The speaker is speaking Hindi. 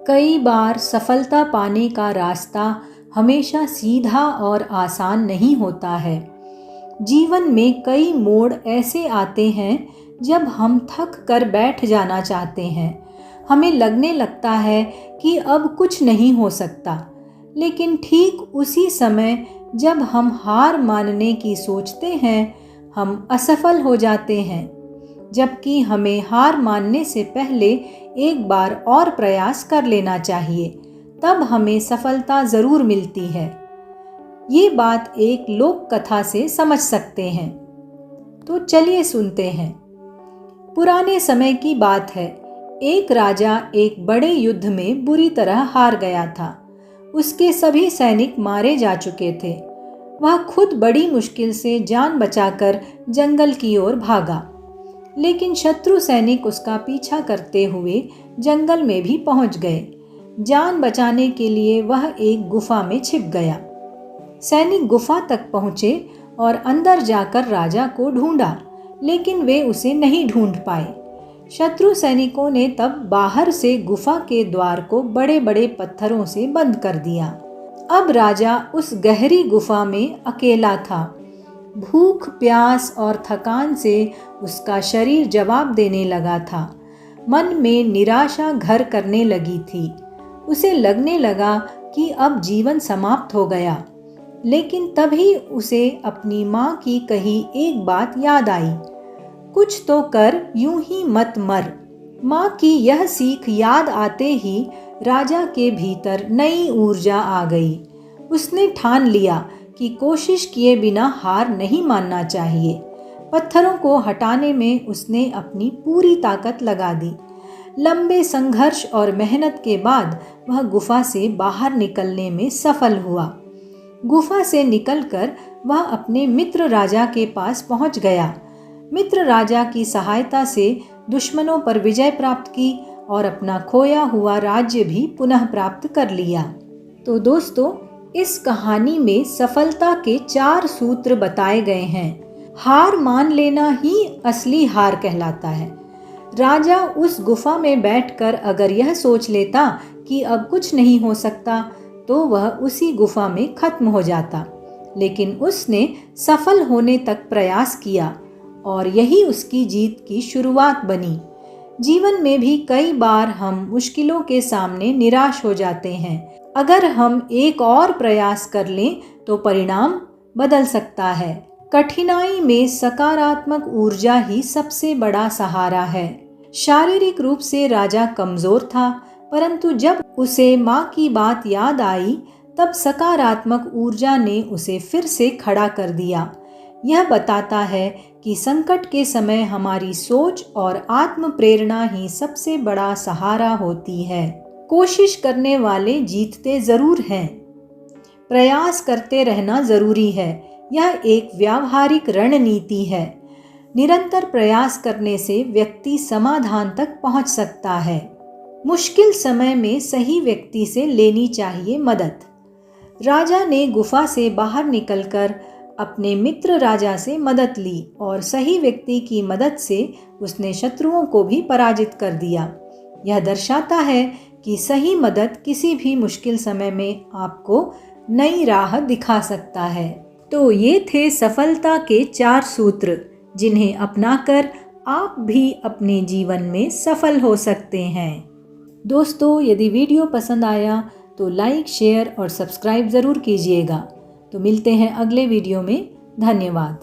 कई बार सफलता पाने का रास्ता हमेशा सीधा और आसान नहीं होता है। जीवन में कई मोड़ ऐसे आते हैं जब हम थक कर बैठ जाना चाहते हैं। हमें लगने लगता है कि अब कुछ नहीं हो सकता, लेकिन ठीक उसी समय जब हम हार मानने की सोचते हैं, हम असफल हो जाते हैं। जबकि हमें हार मानने से पहले एक बार और प्रयास कर लेना चाहिए, तब हमें सफलता ज़रूर मिलती है। ये बात एक लोक कथा से समझ सकते हैं। तो चलिए सुनते हैं। पुराने समय की बात है। एक राजा एक बड़े युद्ध में बुरी तरह हार गया था। उसके सभी सैनिक मारे जा चुके थे। वह खुद बड़ी मुश्किल से जान बचाकर जंगल की ओर भागा, लेकिन शत्रु सैनिक उसका पीछा करते हुए जंगल में भी पहुंच गए। जान बचाने के लिए वह एक गुफा में छिप गया। सैनिक गुफा तक पहुंचे और अंदर जाकर राजा को ढूंढा, लेकिन वे उसे नहीं ढूंढ पाए। शत्रु सैनिकों ने तब बाहर से गुफा के द्वार को बड़े बड़े पत्थरों से बंद कर दिया। अब राजा उस गहरी गुफा में अकेला था। भूख, प्यास और थकान से उसका शरीर जवाब देने लगा था। मन में निराशा घर करने लगी थी। उसे लगने लगा कि अब जीवन समाप्त हो गया। लेकिन तभी उसे अपनी माँ की कही एक बात याद आई, कुछ तो कर, यूं ही मत मर। माँ की यह सीख याद आते ही राजा के भीतर नई ऊर्जा आ गई। उसने ठान लिया कि कोशिश किए बिना हार नहीं मानना चाहिए। पत्थरों को हटाने में उसने अपनी पूरी ताकत लगा दी। लंबे संघर्ष और मेहनत के बाद वह गुफा से बाहर निकलने में सफल हुआ। गुफा से निकलकर वह अपने मित्र राजा के पास पहुंच गया। मित्र राजा की सहायता से दुश्मनों पर विजय प्राप्त की और अपना खोया हुआ राज्य भी पुनः प्राप्त कर लिया। तो दोस्तों, इस कहानी में सफलता के 4 सूत्र बताए गए हैं। हार मान लेना ही असली हार कहलाता है। राजा उस गुफा में बैठकर अगर यह सोच लेता कि अब कुछ नहीं हो सकता, तो वह उसी गुफा में खत्म हो जाता। लेकिन उसने सफल होने तक प्रयास किया और यही उसकी जीत की शुरुआत बनी। जीवन में भी कई बार हम मुश्किलों के सामने निराश हो जाते हैं। अगर हम एक और प्रयास कर लें तो परिणाम बदल सकता है। कठिनाई में सकारात्मक ऊर्जा ही सबसे बड़ा सहारा है। शारीरिक रूप से राजा कमजोर था, परंतु जब उसे माँ की बात याद आई, तब सकारात्मक ऊर्जा ने उसे फिर से खड़ा कर दिया। यह बताता है कि संकट के समय हमारी सोच और आत्म प्रेरणा ही सबसे बड़ा सहारा होती है। कोशिश करने वाले जीतते जरूर हैं। प्रयास करते रहना जरूरी है। यह एक व्यावहारिक रणनीति है। निरंतर प्रयास करने से व्यक्ति समाधान तक पहुंच सकता है। मुश्किल समय में सही व्यक्ति से लेनी चाहिए मदद। राजा ने गुफा से बाहर निकलकर अपने मित्र राजा से मदद ली और सही व्यक्ति की मदद से उसने शत्रुओं को भी पराजित कर दिया। यह दर्शाता है कि सही मदद किसी भी मुश्किल समय में आपको नई राह दिखा सकता है। तो ये थे सफलता के 4 सूत्र, जिन्हें अपनाकर आप भी अपने जीवन में सफल हो सकते हैं। दोस्तों, यदि वीडियो पसंद आया तो लाइक, शेयर और सब्सक्राइब ज़रूर कीजिएगा। तो मिलते हैं अगले वीडियो में। धन्यवाद।